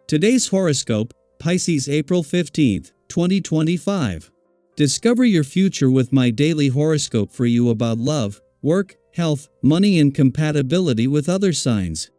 Today's horoscope, Pisces April 15th, 2025. Discover your future with my daily horoscope for you about love, work, health, money and compatibility with other signs.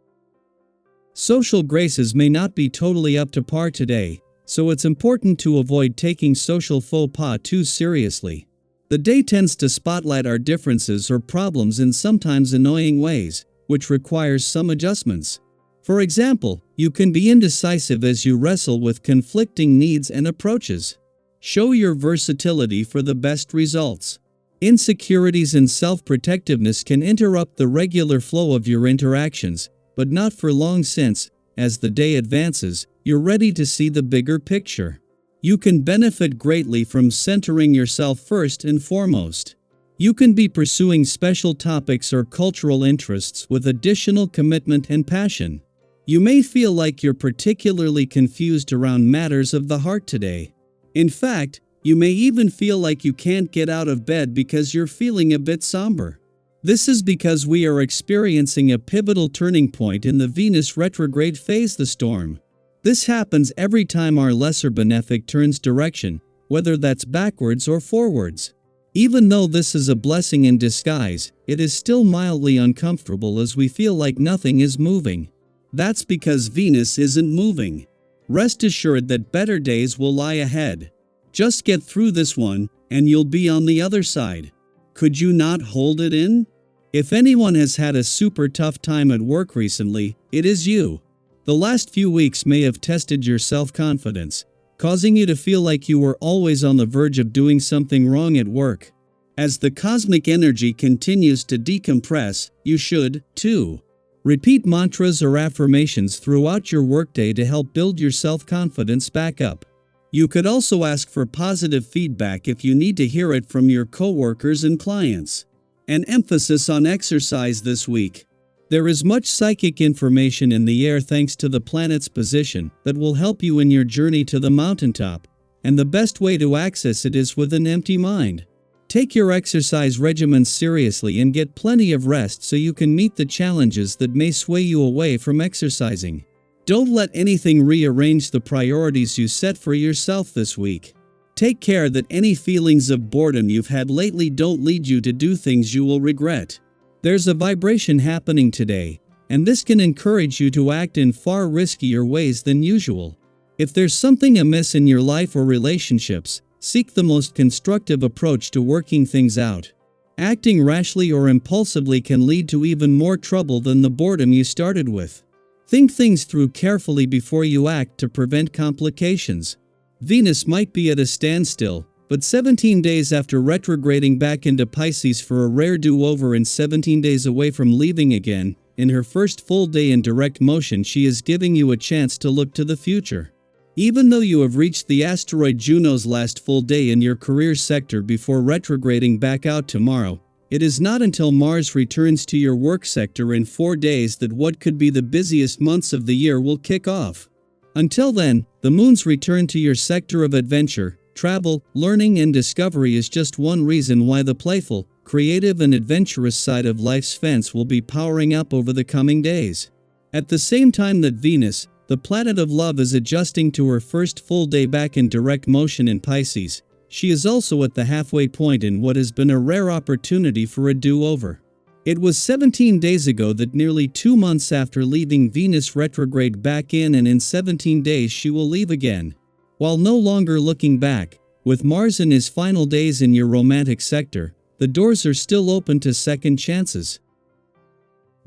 Social graces may not be totally up to par today, so it's important to avoid taking social faux pas too seriously. The day tends to spotlight our differences or problems in sometimes annoying ways, which requires some adjustments. For example, you can be indecisive as you wrestle with conflicting needs and approaches. Show your versatility for the best results. Insecurities and self-protectiveness can interrupt the regular flow of your interactions, but not for long since, as the day advances, you're ready to see the bigger picture. You can benefit greatly from centering yourself first and foremost. You can be pursuing special topics or cultural interests with additional commitment and passion. You may feel like you're particularly confused around matters of the heart today. In fact, you may even feel like you can't get out of bed because you're feeling a bit somber. This is because we are experiencing a pivotal turning point in the Venus retrograde phase, the storm. This happens every time our lesser benefic turns direction, whether that's backwards or forwards. Even though this is a blessing in disguise, it is still mildly uncomfortable as we feel like nothing is moving. That's because Venus isn't moving. Rest assured that better days will lie ahead. Just get through this one, and you'll be on the other side. Could you not hold it in? If anyone has had a super tough time at work recently, it is you. The last few weeks may have tested your self-confidence, causing you to feel like you were always on the verge of doing something wrong at work. As the cosmic energy continues to decompress, you should, too. Repeat mantras or affirmations throughout your workday to help build your self-confidence back up. You could also ask for positive feedback if you need to hear it from your coworkers and clients. An emphasis on exercise this week. There is much psychic information in the air thanks to the planet's position that will help you in your journey to the mountaintop, and the best way to access it is with an empty mind. Take your exercise regimen seriously and get plenty of rest so you can meet the challenges that may sway you away from exercising. Don't let anything rearrange the priorities you set for yourself this week. Take care that any feelings of boredom you've had lately don't lead you to do things you will regret. There's a vibration happening today, and this can encourage you to act in far riskier ways than usual. If there's something amiss in your life or relationships, seek the most constructive approach to working things out. Acting rashly or impulsively can lead to even more trouble than the boredom you started with. Think things through carefully before you act to prevent complications. Venus might be at a standstill, but 17 days after retrograding back into Pisces for a rare do-over and 17 days away from leaving again, in her first full day in direct motion she is giving you a chance to look to the future. Even though you have reached the asteroid Juno's last full day in your career sector before retrograding back out tomorrow, it is not until Mars returns to your work sector in 4 days that what could be the busiest months of the year will kick off. Until then, the Moon's return to your sector of adventure, travel, learning and discovery is just one reason why the playful, creative and adventurous side of life's fence will be powering up over the coming days. At the same time that Venus, the planet of love, is adjusting to her first full day back in direct motion in Pisces, she is also at the halfway point in what has been a rare opportunity for a do-over. It was 17 days ago that nearly 2 months after leaving Venus retrograde back in, and in 17 days she will leave again. While no longer looking back, with Mars in his final days in your romantic sector, the doors are still open to second chances.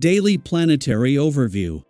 Daily Planetary Overview.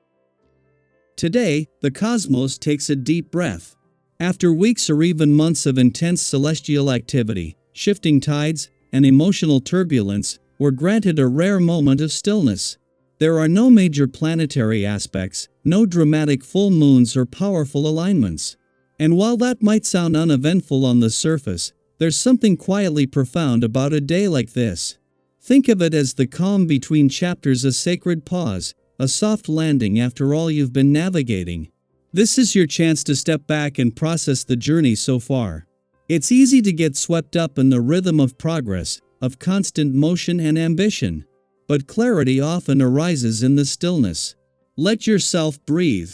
Today, the cosmos takes a deep breath. After weeks or even months of intense celestial activity, shifting tides, and emotional turbulence, we're granted a rare moment of stillness. There are no major planetary aspects, no dramatic full moons or powerful alignments. And while that might sound uneventful on the surface, there's something quietly profound about a day like this. Think of it as the calm between chapters, a sacred pause, a soft landing after all you've been navigating. This is your chance to step back and process the journey so far. It's easy to get swept up in the rhythm of progress, of constant motion and ambition. But clarity often arises in the stillness. Let yourself breathe.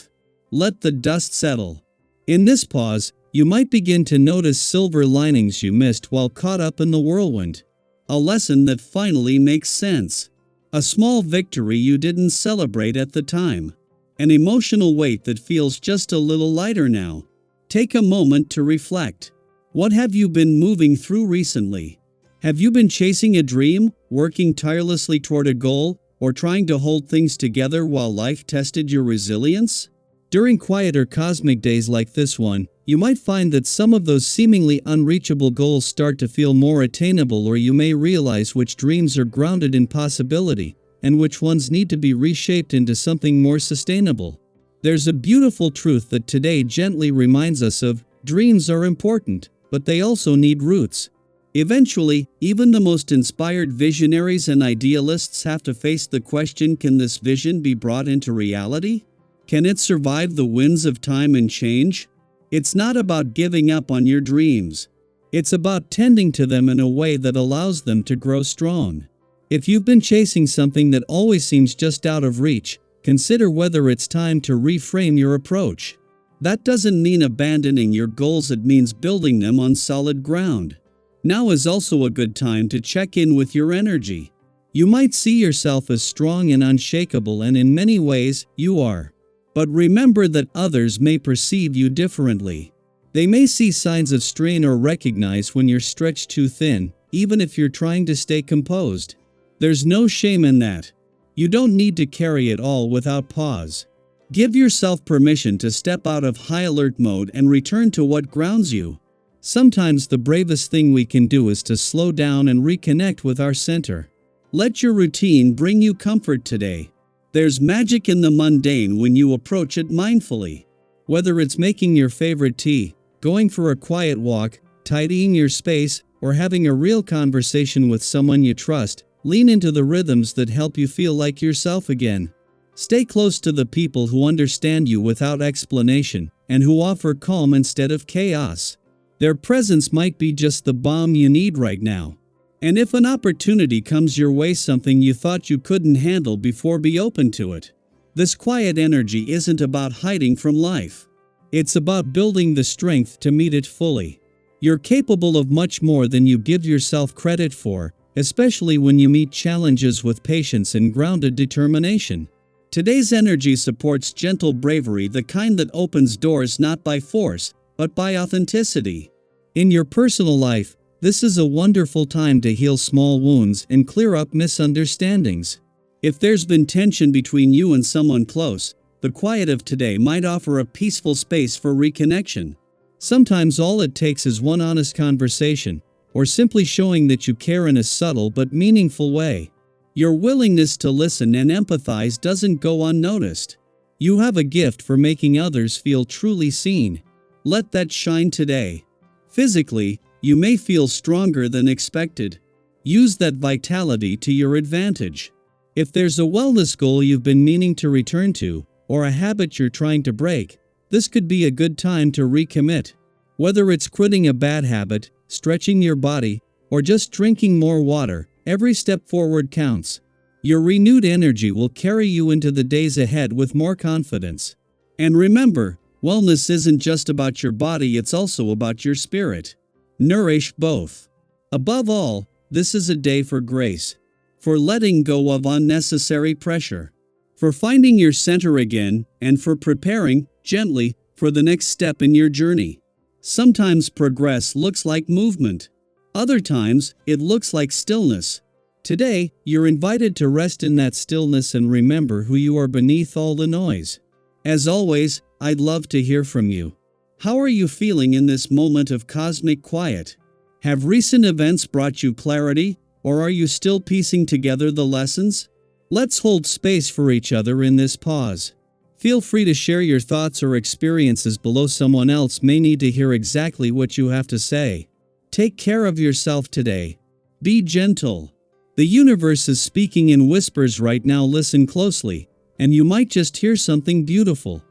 Let the dust settle. In this pause, you might begin to notice silver linings you missed while caught up in the whirlwind. A lesson that finally makes sense. A small victory you didn't celebrate at the time. An emotional weight that feels just a little lighter now. Take a moment to reflect. What have you been moving through recently? Have you been chasing a dream, working tirelessly toward a goal, or trying to hold things together while life tested your resilience? During quieter cosmic days like this one, you might find that some of those seemingly unreachable goals start to feel more attainable, or you may realize which dreams are grounded in possibility, and which ones need to be reshaped into something more sustainable. There's a beautiful truth that today gently reminds us of: dreams are important, but they also need roots. Eventually, even the most inspired visionaries and idealists have to face the question: can this vision be brought into reality? Can it survive the winds of time and change? It's not about giving up on your dreams. It's about tending to them in a way that allows them to grow strong. If you've been chasing something that always seems just out of reach, consider whether it's time to reframe your approach. That doesn't mean abandoning your goals, it means building them on solid ground. Now is also a good time to check in with your energy. You might see yourself as strong and unshakable, and in many ways, you are. But remember that others may perceive you differently. They may see signs of strain or recognize when you're stretched too thin, even if you're trying to stay composed. There's no shame in that. You don't need to carry it all without pause. Give yourself permission to step out of high alert mode and return to what grounds you. Sometimes the bravest thing we can do is to slow down and reconnect with our center. Let your routine bring you comfort today. There's magic in the mundane when you approach it mindfully. Whether it's making your favorite tea, going for a quiet walk, tidying your space, or having a real conversation with someone you trust, lean into the rhythms that help you feel like yourself again. Stay close to the people who understand you without explanation, and who offer calm instead of chaos. Their presence might be just the balm you need right now. And if an opportunity comes your way, something you thought you couldn't handle before, be open to it. This quiet energy isn't about hiding from life. It's about building the strength to meet it fully. You're capable of much more than you give yourself credit for, especially when you meet challenges with patience and grounded determination. Today's energy supports gentle bravery, the kind that opens doors not by force, but by authenticity. In your personal life, this is a wonderful time to heal small wounds and clear up misunderstandings. If there's been tension between you and someone close, the quiet of today might offer a peaceful space for reconnection. Sometimes all it takes is one honest conversation, or simply showing that you care in a subtle but meaningful way. Your willingness to listen and empathize doesn't go unnoticed. You have a gift for making others feel truly seen. Let that shine today. Physically, you may feel stronger than expected. Use that vitality to your advantage. If there's a wellness goal you've been meaning to return to, or a habit you're trying to break, this could be a good time to recommit. Whether it's quitting a bad habit, stretching your body, or just drinking more water, every step forward counts. Your renewed energy will carry you into the days ahead with more confidence. And remember, wellness isn't just about your body, it's also about your spirit. Nourish both. Above all, this is a day for grace. For letting go of unnecessary pressure. For finding your center again, and for preparing, gently, for the next step in your journey. Sometimes progress looks like movement. Other times, it looks like stillness. Today, you're invited to rest in that stillness and remember who you are beneath all the noise. As always, I'd love to hear from you. How are you feeling in this moment of cosmic quiet? Have recent events brought you clarity, or are you still piecing together the lessons? Let's hold space for each other in this pause. Feel free to share your thoughts or experiences below. Someone else may need to hear exactly what you have to say. Take care of yourself today. Be gentle. The universe is speaking in whispers right now. Listen closely, and you might just hear something beautiful.